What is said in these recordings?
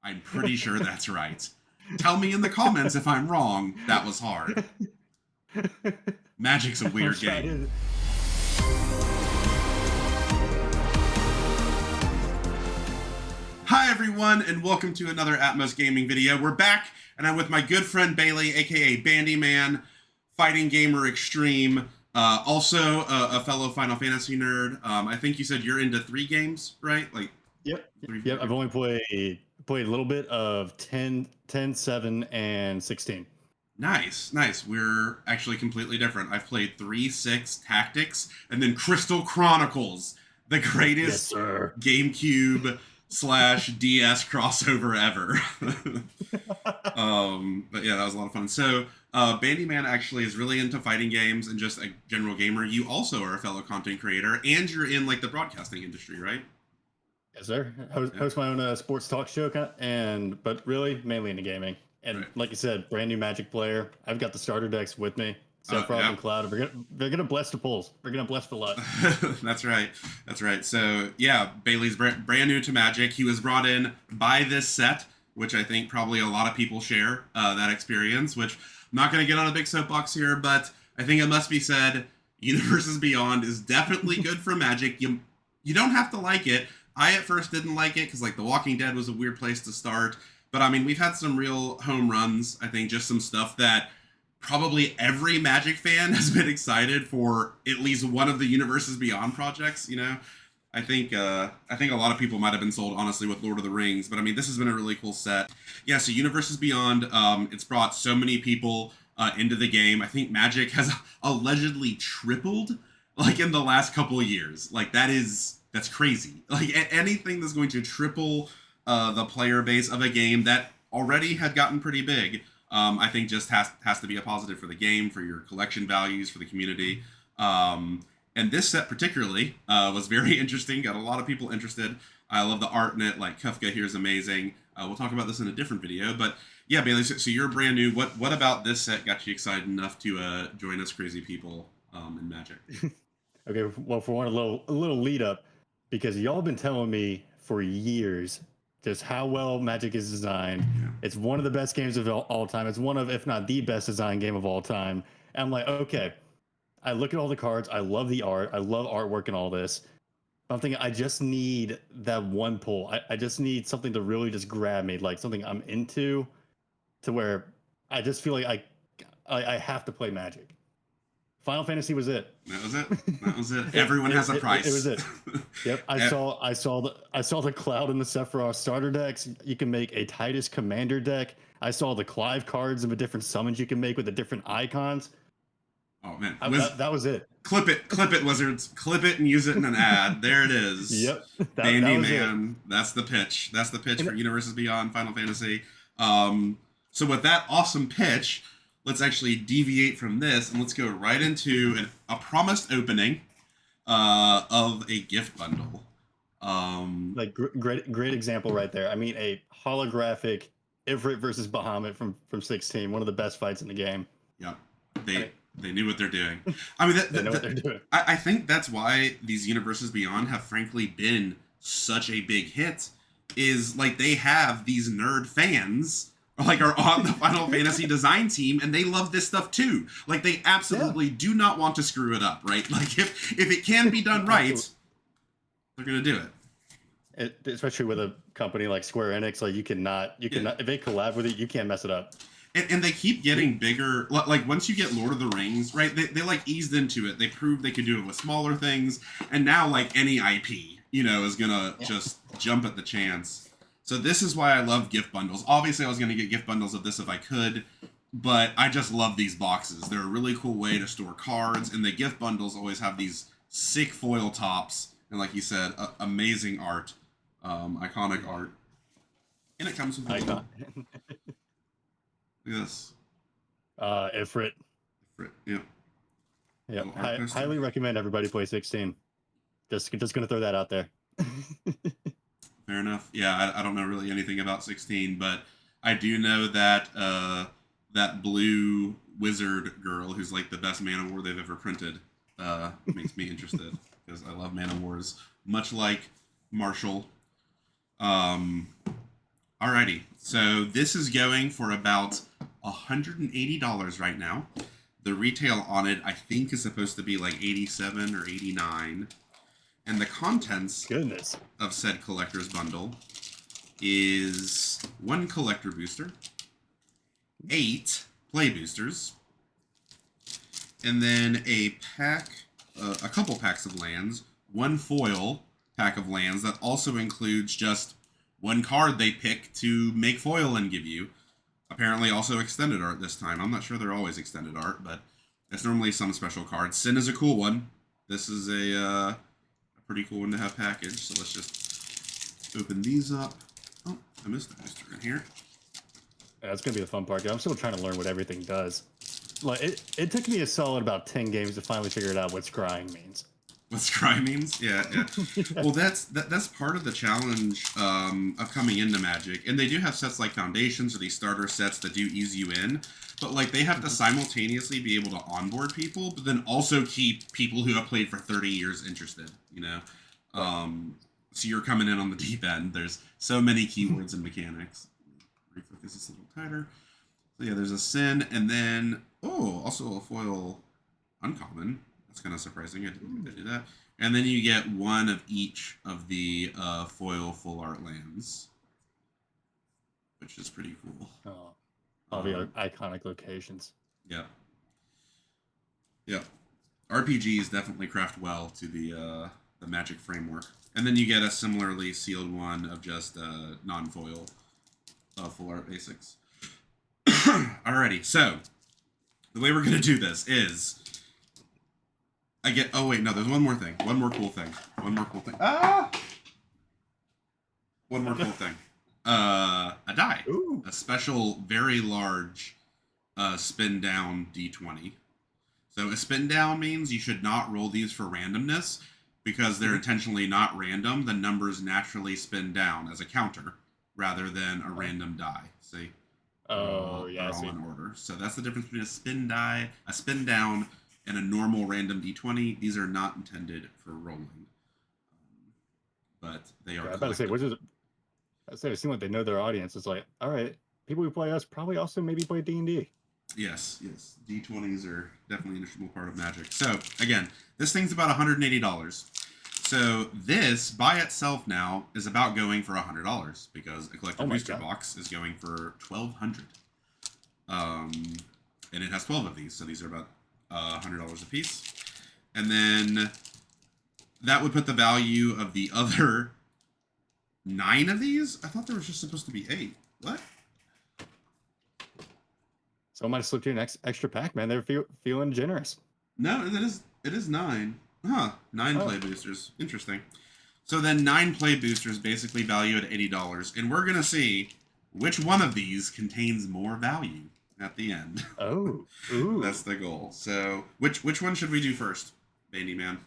I'm pretty sure that's right. Tell me in the comments if I'm wrong. That was hard. Magic's a weird game. Hi everyone, and welcome to another Atmos Gaming video. We're back, and I'm with my good friend Bailey, aka Bandiman, fighting gamer extreme, also a fellow Final Fantasy nerd. I think you said you're into 3 games, right? Like, Yep. Three. I've only played a little bit of 10, 7, and 16. Nice. We're actually completely different. I've played 3, 6, Tactics, and then Crystal Chronicles, the greatest GameCube / DS crossover ever. But yeah, that was a lot of fun. So Bandyman actually is really into fighting games and just a general gamer. You also are a fellow content creator, and you're in like the broadcasting industry, right? Yes, sir. Host my own sports talk show, but really mainly into gaming. And like you said, brand new Magic player. I've got the starter decks with me. Sephiroth and Cloud. They're gonna bless the pulls. They're gonna bless the luck. That's right. So yeah, Bailey's brand new to Magic. He was brought in by this set, which I think probably a lot of people share that experience. Which I'm not gonna get on a big soapbox here, but I think it must be said, Universes Beyond is definitely good for Magic. You don't have to like it. I at first didn't like it because like The Walking Dead was a weird place to start. But I mean, we've had some real home runs. I think just some stuff that probably every Magic fan has been excited for at least one of the Universes Beyond projects, you know? I think a lot of people might have been sold, honestly, with Lord of the Rings. But I mean, this has been a really cool set. Yeah, so Universes Beyond, it's brought so many people into the game. I think Magic has allegedly tripled, like, in the last couple of years. Like, that's crazy. Like, anything that's going to triple the player base of a game that already had gotten pretty big, I think just has to be a positive for the game, for your collection values, for the community. And this set particularly was very interesting, got a lot of people interested. I love the art in it, like Kafka here is amazing. We'll talk about this in a different video, but yeah, Bailey, so you're brand new. What about this set got you excited enough to join us crazy people in Magic? Okay, well, for one, a little lead up, because y'all been telling me for years just how well Magic is designed. Yeah. It's one of the best games of all time. It's one of, if not the best designed game of all time. And I'm like, okay, I look at all the cards. I love the art. I love artwork and all this. I'm thinking, I just need that one pull. I just need something to really just grab me, like something I'm into, to where I just feel like I have to play Magic. Final Fantasy was it. That was it. Everyone has a price. It was it. Yep. I saw the Cloud and the Sephiroth starter decks. You can make a Titus Commander deck. I saw the Clive cards and the different summons you can make with the different icons. Oh man, that was it. Clip it, Wizards. Clip it and use it in an ad. There it is. Yep. Bandyman. That's the pitch. That's the pitch for Universes Beyond Final Fantasy. So with that awesome pitch, let's actually deviate from this and let's go right into a promised opening of a gift bundle. Like great example right there. I mean, a holographic Ifrit versus Bahamut from 16, one of the best fights in the game. Yeah, they knew what they're doing. I mean, they know what they're doing. I think that's why these Universes Beyond have frankly been such a big hit. Is like they have these nerd fans like are on the Final Fantasy design team, and they love this stuff too. Like they absolutely do not want to screw it up, right? Like if it can be done right, they're gonna do it. Especially with a company like Square Enix, like you cannot if they collab with it, you can't mess it up. And they keep getting bigger. Like once you get Lord of the Rings, right? They like eased into it. They proved they could do it with smaller things, and now like any IP, is gonna just jump at the chance. So this is why I love gift bundles. Obviously, I was going to get gift bundles of this if I could, but I just love these boxes. They're a really cool way to store cards, and the gift bundles always have these sick foil tops, and like you said, amazing art, iconic art. And it comes with a little... Yes. Ifrit. Yeah. Yeah. Highly recommend everybody play 16. Just going to throw that out there. Fair enough. Yeah, I don't know really anything about 16, but I do know that that blue wizard girl who's like the best Man of War they've ever printed makes me interested because I love Man of Wars, much like Marshall. Alrighty, so this is going for about $180 right now. The retail on it, I think, is supposed to be like 87 or 89. And the contents Goodness. of said collector's bundle is 1 collector booster, 8 play boosters, and then a couple packs of lands, 1 foil pack of lands that also includes just 1 card they pick to make foil and give you. Apparently also extended art this time. I'm not sure they're always extended art, but it's normally some special card. Sin is a cool one. This is a pretty cool one to have packaged. So let's just open these up. Oh, I missed the booster in here. Yeah, that's gonna be the fun part. I'm still trying to learn what everything does. Like it took me a solid about 10 games to finally figure out what scrying means. What scry means? Yeah. Well, that's part of the challenge of coming into Magic, and they do have sets like Foundations or these starter sets that do ease you in. But like they have to simultaneously be able to onboard people, but then also keep people who have played for 30 years interested. You know, so you're coming in on the deep end. There's so many keywords and mechanics. Refocus this a little tighter. So yeah, there's a Sin, and then also a foil uncommon. That's kind of surprising. I didn't think they do that. And then you get 1 of each of the foil full art lands, which is pretty cool. All the iconic locations. Yeah. RPGs definitely craft well to the Magic framework. And then you get a similarly sealed one of just non-foil full art basics. Alrighty, so the way we're going to do this is oh wait, no, there's one more thing. One more cool thing. One more cool thing. A die. Ooh. A special, very large spin down D20. So a spin down means you should not roll these for randomness because they're intentionally not random. The numbers naturally spin down as a counter rather than a random die. See? Oh, yeah. They're all in order. So that's the difference between a spin down, and a normal random D20. These are not intended for rolling, but they are. Yeah, I was about to say, it seems like they know their audience. It's like, all right, people who play us probably also maybe play D&D. Yes. D20s are definitely an integral part of Magic. So again, this thing's about $180. So this by itself now is about going for $100 because a collector booster box is going for $1,200. And it has 12 of these, so these are about $100 a piece. And then that would put the value of the other 9 of these. I thought there was just supposed to be 8. What? So I might have slipped you an extra pack, man. They're feeling generous. No, it is 9. Huh, 9 play boosters. Interesting. So then 9 play boosters basically value at $80, and we're gonna see which one of these contains more value at the end. Oh, ooh. That's the goal. So which one should we do first, Bandiman?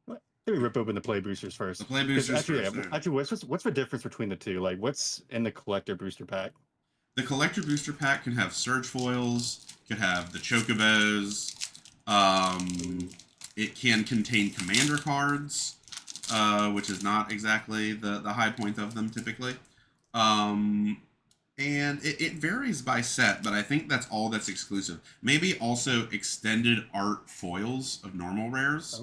Let me rip open the play boosters first. The play boosters actually, first. Actually, what's the difference between the two? Like, what's in the collector booster pack? The collector booster pack can have surge foils, could have the chocobos. It can contain commander cards, which is not exactly the high point of them typically. And it varies by set, but I think that's all that's exclusive. Maybe also extended art foils of normal rares,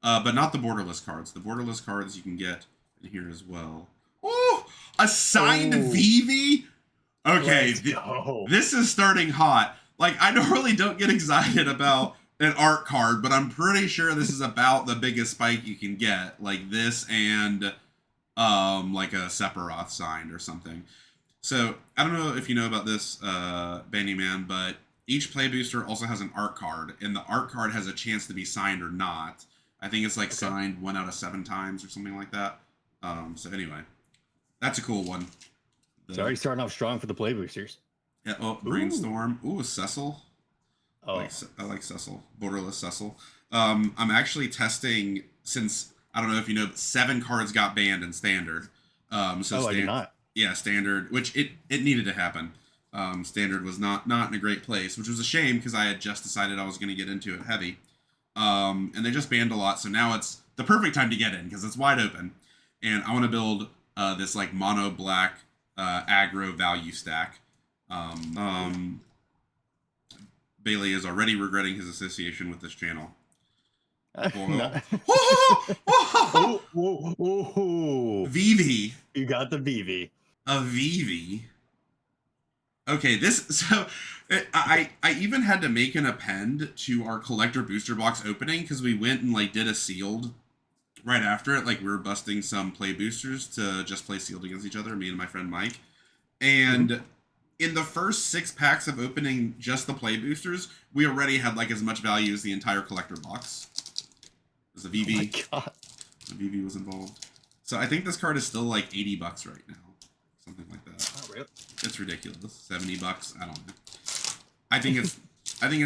but not the borderless cards. The borderless cards you can get in here as well. Oh, a signed Vivi? Okay, this is starting hot. Like, I normally don't get excited about an art card, but I'm pretty sure this is about the biggest spike you can get. Like this and like a Sephiroth signed or something. So, I don't know if you know about this, Bandyman, but each play booster also has an art card, and the art card has a chance to be signed or not. I think it's like signed 1 out of 7 times or something like that. So anyway, that's a cool one. It's already starting off strong for the play boosters. Yeah, Brainstorm. Ooh, Cecil. Oh. I like Cecil. Borderless Cecil. I'm actually testing, since, I don't know if you know, but 7 cards got banned in Standard. I did not. Yeah, Standard, which it needed to happen. Standard was not in a great place, which was a shame because I had just decided I was going to get into it heavy. And they just banned a lot, so now it's the perfect time to get in because it's wide open. And I want to build this like mono black aggro value stack. Bailey is already regretting his association with this channel. No. Vivi. You got the Vivi. A Vivi. Okay, I even had to make an append to our collector booster box opening because we went and like did a sealed right after it. Like we were busting some play boosters to just play sealed against each other, me and my friend Mike. And in the first 6 packs of opening just the play boosters, we already had like as much value as the entire collector box. There's a VV. Oh my God. The VV was involved. So I think this card is still like $80 right now. Something like that. Oh, really? It's ridiculous. $70. I don't know. I think it's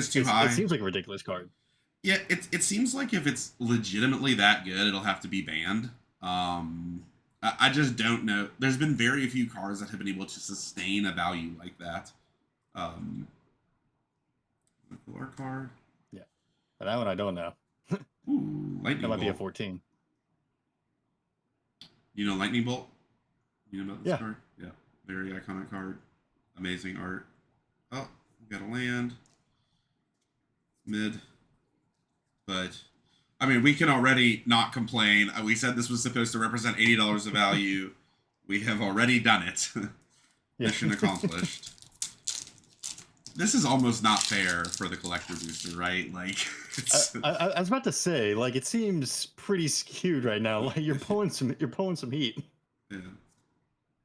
too high. It seems like a ridiculous card. Yeah, it seems like if it's legitimately that good, it'll have to be banned. I just don't know. There's been very few cards that have been able to sustain a value like that. The color card. Yeah, but that one I don't know. Ooh, lightning That might bolt. be a 14. You know Lightning Bolt? You know about this Yeah. card? Yeah. Very iconic card. Amazing art. Oh, we got a land. Mid. But, I mean, we can already not complain. We said this was supposed to represent $80 of value. We have already done it. Mission accomplished. This is almost not fair for the collector booster, right? Like, it's... I was about to say, like, it seems pretty skewed right now. Like, you're pulling some heat. Yeah.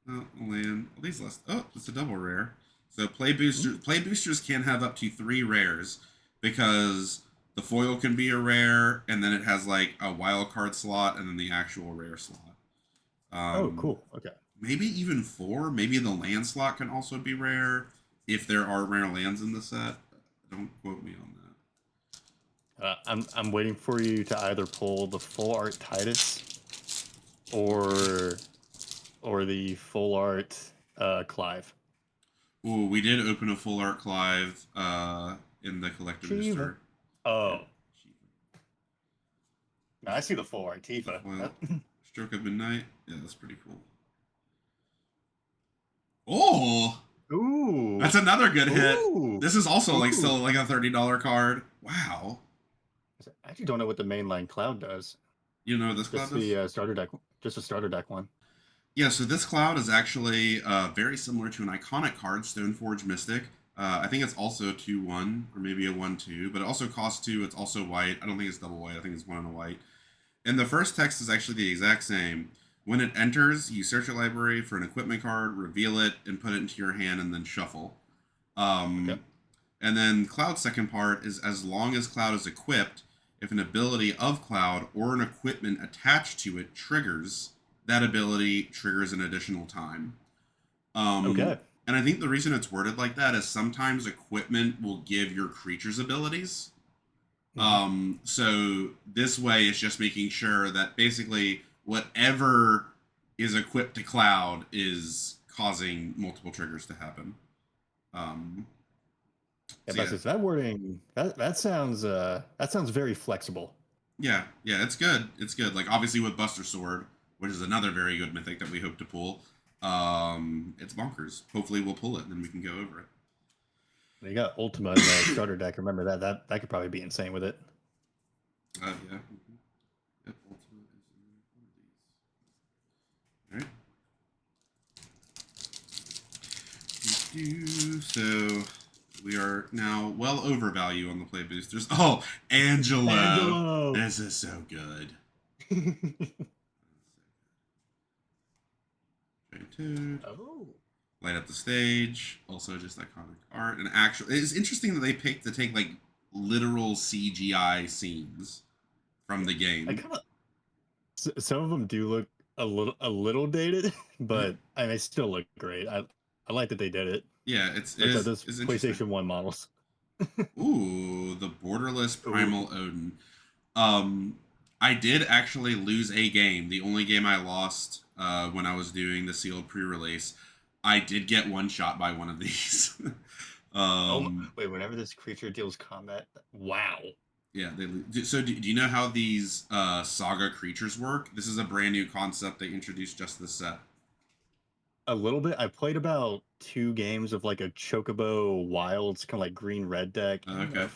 Oh, land. At least less. Oh, it's a double rare. So play boosters can have up to 3 rares because the foil can be a rare, and then it has like a wild card slot, and then the actual rare slot. Oh, cool. Okay. Maybe even 4. Maybe the land slot can also be rare if there are rare lands in the set. Don't quote me on that. I'm waiting for you to either pull the full art Titus or the full art Clive. Ooh, we did open a full art Clive in the collector booster. Oh. No, I see the full art Tifa. Well, Stroke of Midnight. Yeah, that's pretty cool. Oh! Ooh. That's another good hit. Ooh. This is also like still like a $30 card. Wow. I actually don't know what the mainline Cloud does. You know what this cloud Just does? the starter deck, just a starter deck one. Yeah, so this cloud is actually very similar to an iconic card, Stoneforge Mystic. I think it's also a 2/1 or maybe a 1/2, but it also costs 2. It's also white. I don't think it's double white. I think it's 1 and a white. And the first text is actually the exact same. When it enters, you search your library for an equipment card, reveal it, and put it into your hand, and then shuffle. Okay. And then Cloud's second part is as long as Cloud is equipped, if an ability of Cloud or an equipment attached to it triggers, that ability triggers an additional time. Okay. And I think the reason it's worded like that is sometimes equipment will give your creatures abilities. So this way it's just making sure that basically whatever is equipped to Cloud is causing multiple triggers to happen. That wording that sounds very flexible. Yeah, it's good. It's good. Like obviously with Buster Sword, which is another very good mythic that we hope to pull. It's bonkers. Hopefully we'll pull it and then we can go over it. You got Ultima in the starter deck. Remember that could probably be insane with it. Yeah. Yep, Ultima is in one of these. So we are now well over value on the play boosters. Oh, Angelo. This is so good. Oh. Light up the stage. Also just iconic art. And actual. It's interesting that they picked to take like literal CGI scenes from the game. Some of them do look a little dated, but they still look great. I like that they did it. Yeah, it's PlayStation 1 models. Ooh, the borderless Primal Odin. I did actually lose a game. The only game I lost when I was doing the sealed pre-release. I did get one shot by one of these. Wait, whenever this creature deals combat, wow. Yeah, so do you know how these saga creatures work? This is a brand new concept they introduced just this set. A little bit. I played about 2 games of like a Chocobo Wilds kind of like green red deck in Okay.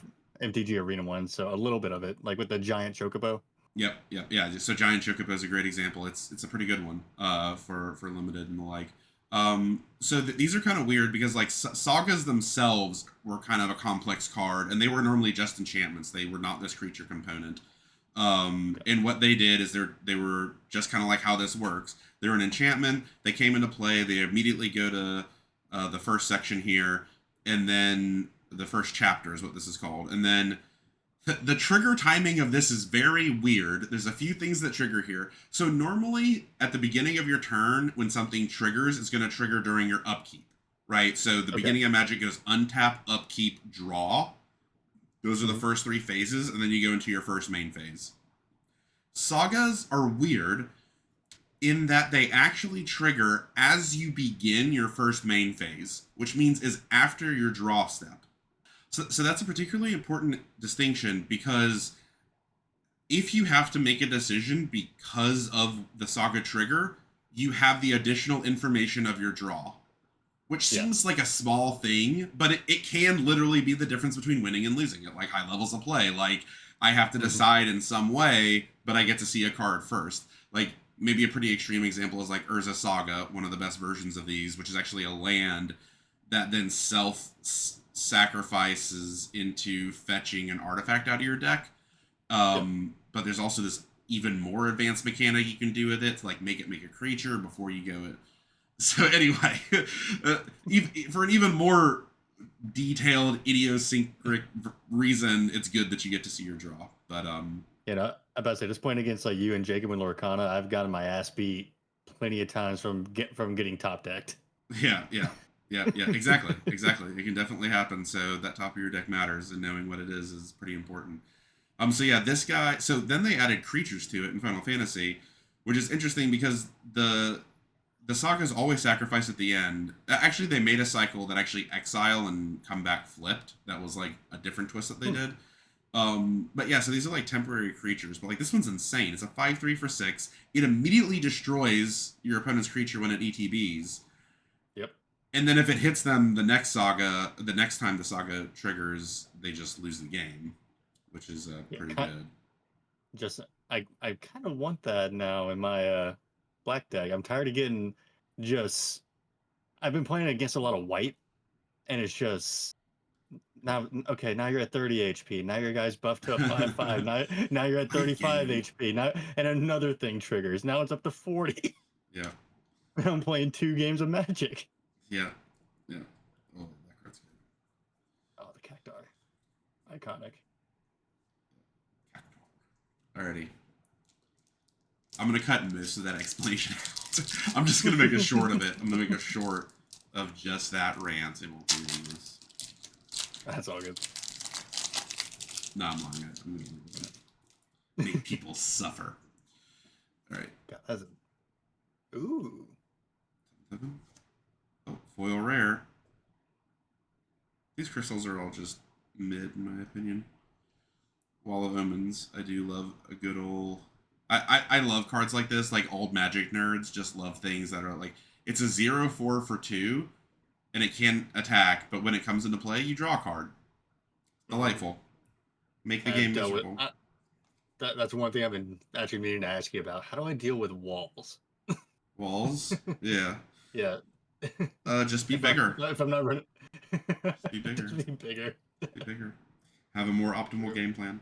MTG Arena 1. So a little bit of it, like with the giant Chocobo. Yep, yep, yeah. So Giant Chocobo is a great example. It's a pretty good one for limited and the like. So these are kind of weird because like sagas themselves were kind of a complex card, and they were normally just enchantments. They were not this creature component. And what they did is they were just kind of like how this works. They're an enchantment. They came into play. They immediately go to the first section here, and then the first chapter is what this is called, and then the trigger timing of this is very weird. There's a few things that trigger here. So normally at the beginning of your turn, when something triggers, it's going to trigger during your upkeep, right? So the beginning of Magic goes untap, upkeep, draw. Those are the first 3 phases, and then you go into your first main phase. Sagas are weird in that they actually trigger as you begin your first main phase, which means is after your draw step. So that's a particularly important distinction because if you have to make a decision because of the saga trigger, you have the additional information of your draw, which seems like a small thing, but it can literally be the difference between winning and losing at like high levels of play. Like I have to decide in some way, but I get to see a card first. Like maybe a pretty extreme example is like Urza Saga, one of the best versions of these, which is actually a land that then sacrifices into fetching an artifact out of your deck. But there's also this even more advanced mechanic you can do with it to like make a creature before you go it. So anyway, for an even more detailed idiosyncratic reason, it's good that you get to see your draw. But you know, I'm about to say, just playing against like you and Jacob and Lorcana, I've gotten my ass beat plenty of times from getting top decked. Yeah, exactly. It can definitely happen. So that top of your deck matters, and knowing what it is pretty important. So yeah, this guy. So then they added creatures to it in Final Fantasy, which is interesting because the sagas always sacrifice at the end. Actually, they made a cycle that actually exile and come back flipped. That was like a different twist that they did. But yeah, so these are like temporary creatures, but like this one's insane. It's a 5/3 for 6. It immediately destroys your opponent's creature when it ETBs. Yep. And then if it hits them the next time the saga triggers, they just lose the game, which is pretty good. Just I kind of want that now in my black deck. I'm tired of getting just. I've been playing against a lot of white, and it's just now. Okay, now you're at 30 HP. Now your guy's buffed to a 5/5. Now you're at 35 HP. Now and another thing triggers. Now it's up to 40. Yeah. And I'm playing 2 games of Magic. Yeah. Oh, that card's good. Oh, the Cactuar. Iconic. Alrighty. I'm going to cut most of that explanation out. I'm just going to make a short of it. I'm going to make a short of just that rant. It won't be in this. That's all good. No, I'm lying. I'm going to make people suffer. Alright. Ooh. Oh, foil rare. These crystals are all just mid, in my opinion. Wall of Omens. I do love a good old... I love cards like this. Like, old Magic nerds just love things that are like... It's a 0/4 for 2, and it can attack, but when it comes into play, you draw a card. Delightful. Make the game miserable. That's one thing I've been actually meaning to ask you about. How do I deal with walls? Walls? Yeah. Yeah. Just be bigger. If I'm not running... Just be bigger. Just be bigger. Be bigger. Have a more optimal game plan.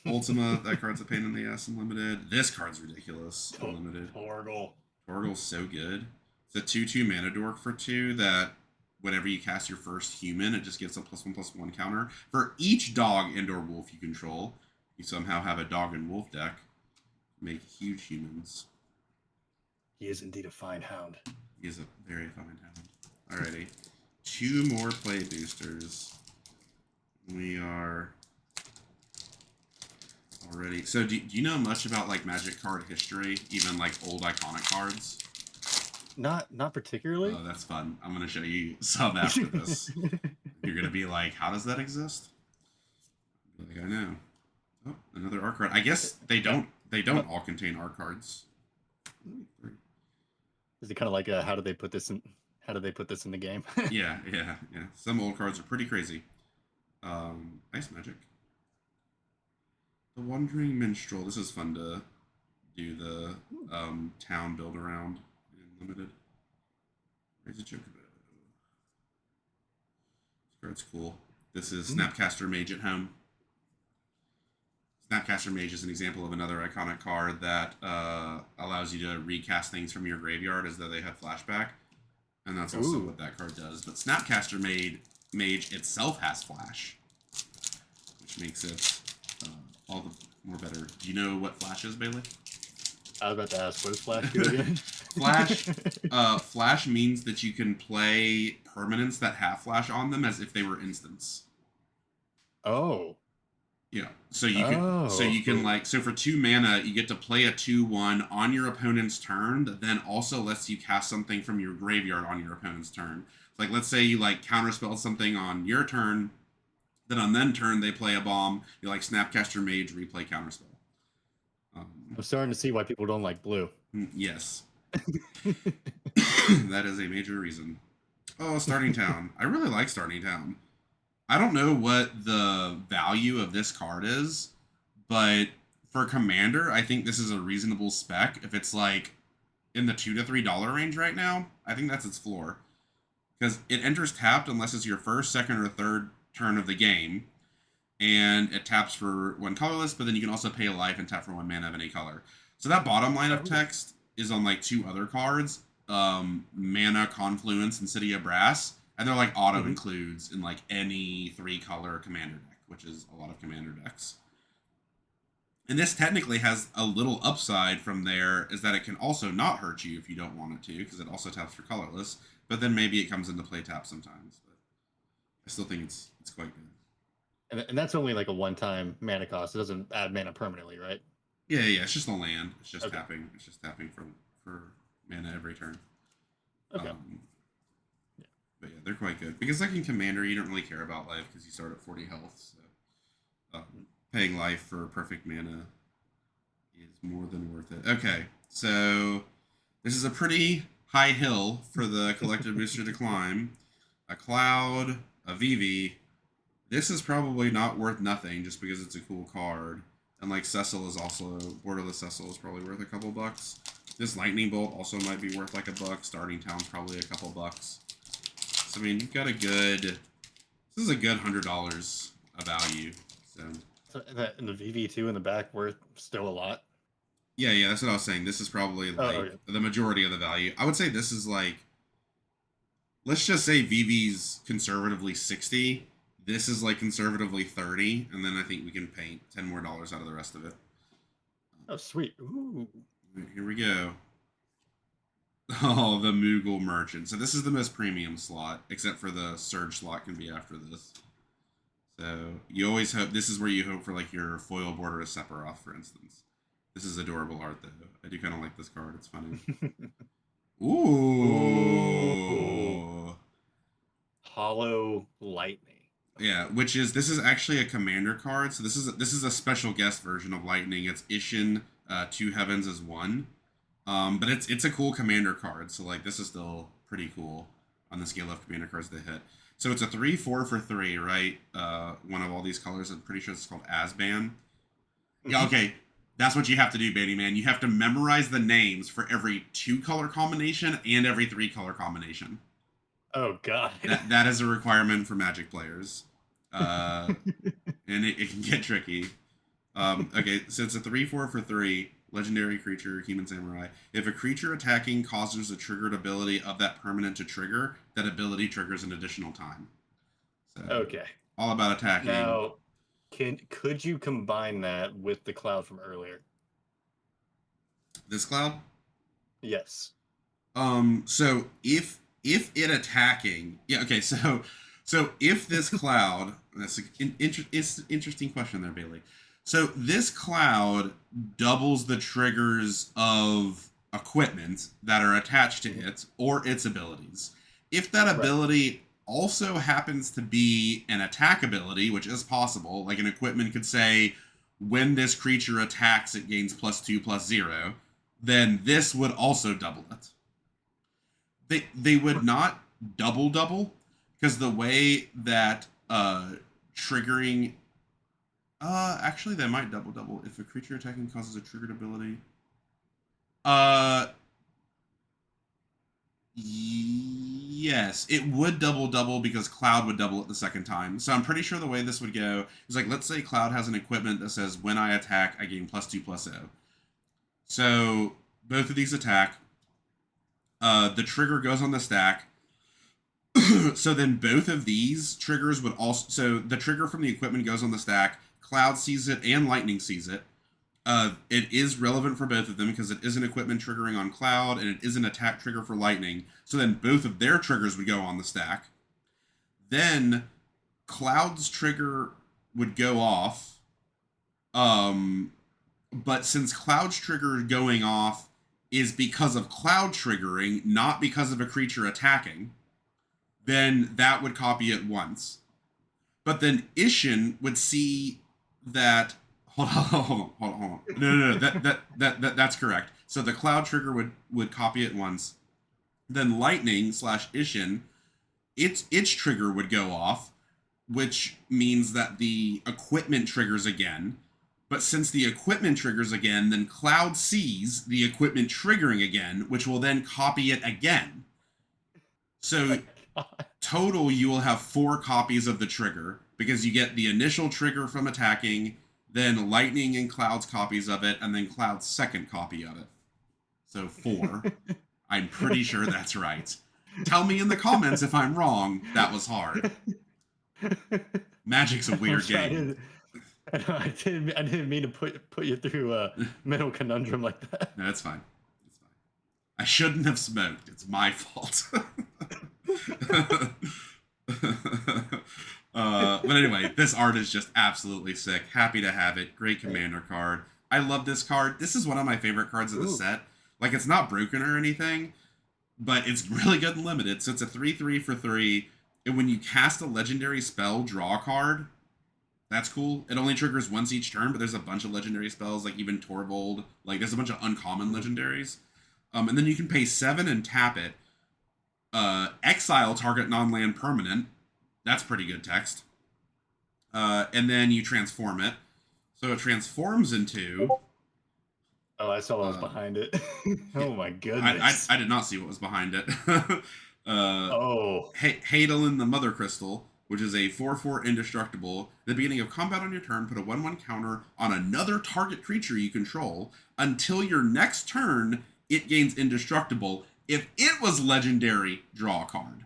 Ultima, that card's a pain in the ass in limited. This card's ridiculous in limited. Torgal's so good. It's a 2/2 mana dork for 2 that whenever you cast your first human, it just gets a +1/+1 counter. For each dog and or wolf you control, you somehow have a dog and wolf deck. Make huge humans. He is indeed a fine hound. He is a very fine hound. Alrighty. 2 more play boosters. We are already... So do you know much about like Magic card history? Even like old iconic cards? Not particularly. Oh, that's fun. I'm going to show you some after this. You're going to be like, how does that exist? Like, I know. Oh, another art card. I guess they don't all contain art cards. Is it kind of like how do they put this in? How do they put this in the game? Yeah, yeah, yeah. Some old cards are pretty crazy. Ice Magic. The Wandering Minstrel. This is fun to do the town build around in limited. Raise a Chocobo. This card's cool. This is Snapcaster Mage at home. Snapcaster Mage is an example of another iconic card that allows you to recast things from your graveyard as though they had flashback. And that's also what that card does. But Snapcaster Mage itself has flash, which makes it all the more better. Do you know what flash is, Bailey? I was about to ask, what does flash do again? Flash means that you can play permanents that have flash on them as if they were instants. Oh. Yeah. So you can like, so for 2 mana, you get to play a 2/1 on your opponent's turn that then also lets you cast something from your graveyard on your opponent's turn. Like, let's say you like counterspell something on your turn, then on their turn they play a bomb, you like Snapcaster Mage, replay counterspell. I'm starting to see why people don't like blue. Yes. That is a major reason. Oh, Starting Town. I really like Starting Town. I don't know what the value of this card is, but for Commander, I think this is a reasonable spec. If it's like in the $2 to $3 range right now, I think that's its floor. Because it enters tapped unless it's your first, second, or third turn of the game. And it taps for 1 colorless, but then you can also pay a life and tap for 1 mana of any color. So that bottom line of text is on like 2 other cards, Mana, Confluence, and City of Brass. And they're like auto includes in like any 3-color commander deck, which is a lot of commander decks. And this technically has a little upside from there, is that it can also not hurt you if you don't want it to, because it also taps for colorless. But then maybe it comes into play tap sometimes. But I still think it's quite good. And that's only like a one-time mana cost. It doesn't add mana permanently, right? Yeah. It's just a land. It's just tapping. It's just tapping for mana every turn. Okay. But yeah, they're quite good. Because like in Commander, you don't really care about life because you start at 40 health. So paying life for perfect mana is more than worth it. Okay, so this is a pretty high hill for the collected booster to climb. A Cloud, a Vivi. This is probably not worth nothing just because it's a cool card. And like Cecil is also, Borderless Cecil is probably worth a couple bucks. This Lightning Bolt also might be worth like $1. Starting Town's probably a couple bucks. So I mean, you've got a good, this is a good $100 of value. So and the VV2 in the back worth still a lot. Yeah, that's what I was saying. This is probably like the majority of the value. I would say this is like, let's just say VV's conservatively 60. This is like conservatively 30, and then I think we can paint $10 more out of the rest of it. Oh, sweet. Ooh. Here we go. Oh, the Moogle Merchant. So this is the most premium slot, except for the Surge slot can be after this. So you always hope, this is where you hope for like your foil border of Sephiroth, for instance. This is adorable art, though. I do kind of like this card. It's funny. Ooh. Hollow Lightning. Yeah, which is, this is actually a commander card. So this is a special guest version of Lightning. It's Isshin, 2 Heavens as 1. But it's a cool commander card. So like this is still pretty cool on the scale of commander cards they hit. So it's a 3/4 for 3, right? One of all these colors. I'm pretty sure it's called Asban. Yeah, okay. That's what you have to do, Bandiman. You have to memorize the names for every 2-color combination and every 3-color combination. Oh, God. That is a requirement for Magic players. And it can get tricky. Okay, so it's a 3/4 for 3. Legendary creature, Human Samurai. If a creature attacking causes a triggered ability of that permanent to trigger, that ability triggers an additional time. So, okay. All about attacking. Now, could you combine that with the Cloud from earlier? This Cloud? Yes. So if it attacking, yeah, okay, so if this Cloud, that's an interesting question there, Bailey. So this Cloud doubles the triggers of equipment that are attached to it or its abilities. If that ability also happens to be an attack ability, which is possible, like an equipment could say, when this creature attacks, it gains +2/+0, then this would also double it. they would not double because the way that triggering actually they might double if a creature attacking causes a triggered ability. Uh yes, it would double because Cloud would double it the second time. So I'm pretty sure the way this would go is like, let's say Cloud has an equipment that says when I attack I gain +2/+0. So both of these attack. The trigger goes on the stack. So then both of these triggers would also. So the trigger from the equipment goes on the stack. Cloud sees it and Lightning sees it. It is relevant for both of them because it is an equipment triggering on Cloud and it is an attack trigger for Lightning. So then both of their triggers would go on the stack. Then Cloud's trigger would go off. But since Cloud's trigger going off is because of Cloud triggering, not because of a creature attacking, then that would copy it once. But then Isshin would see that. Hold on. No. That's correct. So the Cloud trigger would copy it once. Then Lightning / Isshin, its trigger would go off, which means that the equipment triggers again. But since the equipment triggers again, then Cloud sees the equipment triggering again, which will then copy it again. So total, you will have 4 copies of the trigger because you get the initial trigger from attacking, then Lightning and Cloud's copies of it, and then Cloud's second copy of it. So 4. I'm pretty sure that's right. Tell me in the comments if I'm wrong. That was hard. Magic's a weird game. I didn't mean to put you through a mental conundrum like that. No, it's fine. It's fine. I shouldn't have smoked. It's my fault. But anyway, this art is just absolutely sick. Happy to have it. Great commander card. I love this card. This is one of my favorite cards of the set. Like, it's not broken or anything, but it's really good and limited. So it's a 3/3 for 3. And when you cast a legendary spell, draw a card. That's cool. It only triggers once each turn, but there's a bunch of legendary spells, like even Torvald. Like, there's a bunch of uncommon legendaries. And then you can pay 7 and tap it. Exile target non-land permanent. That's pretty good text. And then you transform it. So it transforms into... Oh, I saw what was behind it. Oh my goodness. I did not see what was behind it. Hey, Hadolin the Mother Crystal, which is a 4/4 indestructible. At the beginning of combat on your turn, put a 1/1 counter on another target creature you control. Until your next turn, it gains indestructible. If it was legendary, draw a card.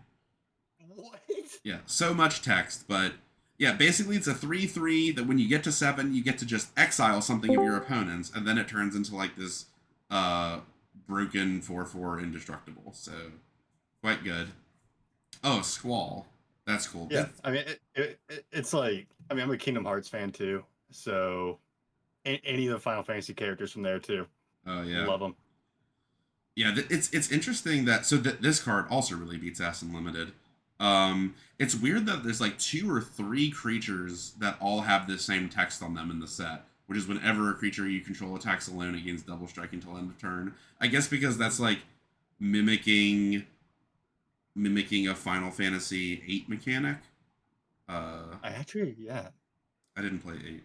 What? Yeah, so much text, but yeah, basically it's a 3/3 that when you get to 7, you get to just exile something of your opponent's, and then it turns into like this broken 4/4 indestructible. So quite good. Oh, Squall. That's cool. Yeah, I mean, it's like, I mean, I'm a Kingdom Hearts fan too, so any of the Final Fantasy characters from there too. Oh yeah, love them. Yeah, it's interesting that this card also really beats ass in limited. It's weird that there's like 2 or 3 creatures that all have the same text on them in the set, which is whenever a creature you control attacks alone, it gains double strike until end of turn. I guess because that's like mimicking a Final Fantasy VIII mechanic. I didn't play 8.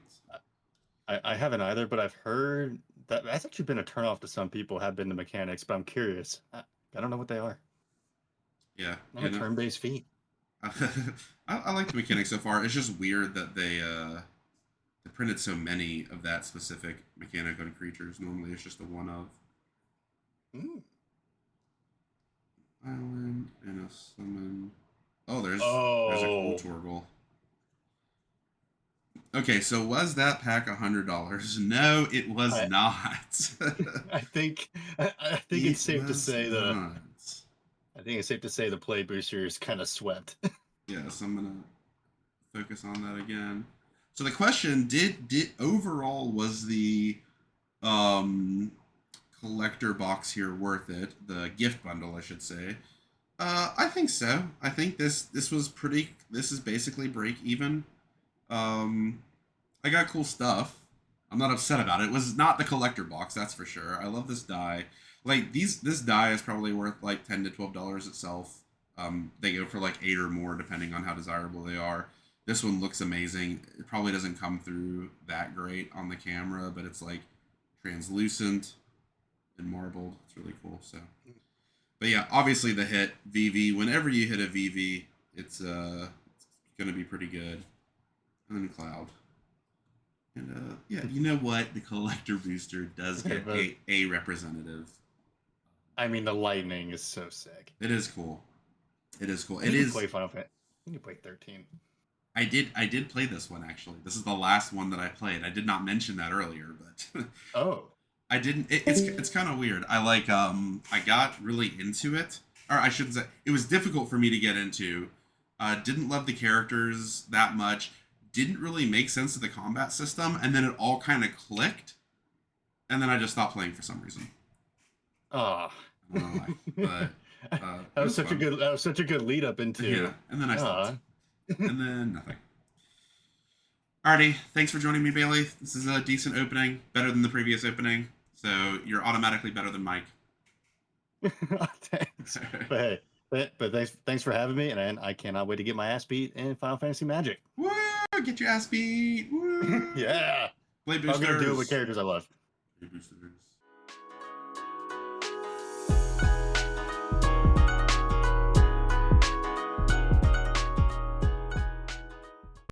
I haven't either, but I've heard that's actually been a turnoff to some people, have been the mechanics, but I'm curious. I don't know what they are. Yeah. Not a turn-based feat. I like the mechanics so far. It's just weird that they printed so many of that specific mechanic on creatures. Normally it's just a one of. Island and a summon. Oh, there's a cool Torgal. Okay, so was that pack $100? No, it was not. I think it's safe to say I think it's safe to say the play booster is kind of swept. Yeah, so I'm gonna focus on that again. So the question did overall was the collector box here worth it? The gift bundle, I should say. I think so. I think this was pretty. This is basically break even. I got cool stuff. I'm not upset about it. It was not the collector box, that's for sure. I love this die. Like this die is probably worth like $10 to $12 itself. They go for like 8 or more depending on how desirable they are. This one looks amazing. It probably doesn't come through that great on the camera, but it's like translucent and marbled. It's really cool. So, but yeah, obviously the hit VV. Whenever you hit a VV, it's gonna be pretty good. And then Cloud. And yeah, you know what? The collector booster does get a representative. I mean, the lightning is so sick. It is cool. It is cool. It is. Play Final Fantasy. You play 13. I did play this one actually. This is the last one that I played. I did not mention that earlier, but oh, I didn't. It's kind of weird. I like I got really into it, or I shouldn't say it was difficult for me to get into. Didn't love the characters that much. Didn't really make sense of the combat system, and then it all kind of clicked, and then I just stopped playing for some reason. Ah, I don't know why, but that was such a good lead up into. Yeah, and then I stopped, and then nothing. Alrighty, thanks for joining me, Bailey. This is a decent opening, better than the previous opening, so you're automatically better than Mike. Thanks, but hey. But thanks for having me, and I cannot wait to get my ass beat in Final Fantasy Magic. Woo! Get your ass beat! Woo! Yeah. Play boosters. I'm gonna do it with characters I love. Play boosters.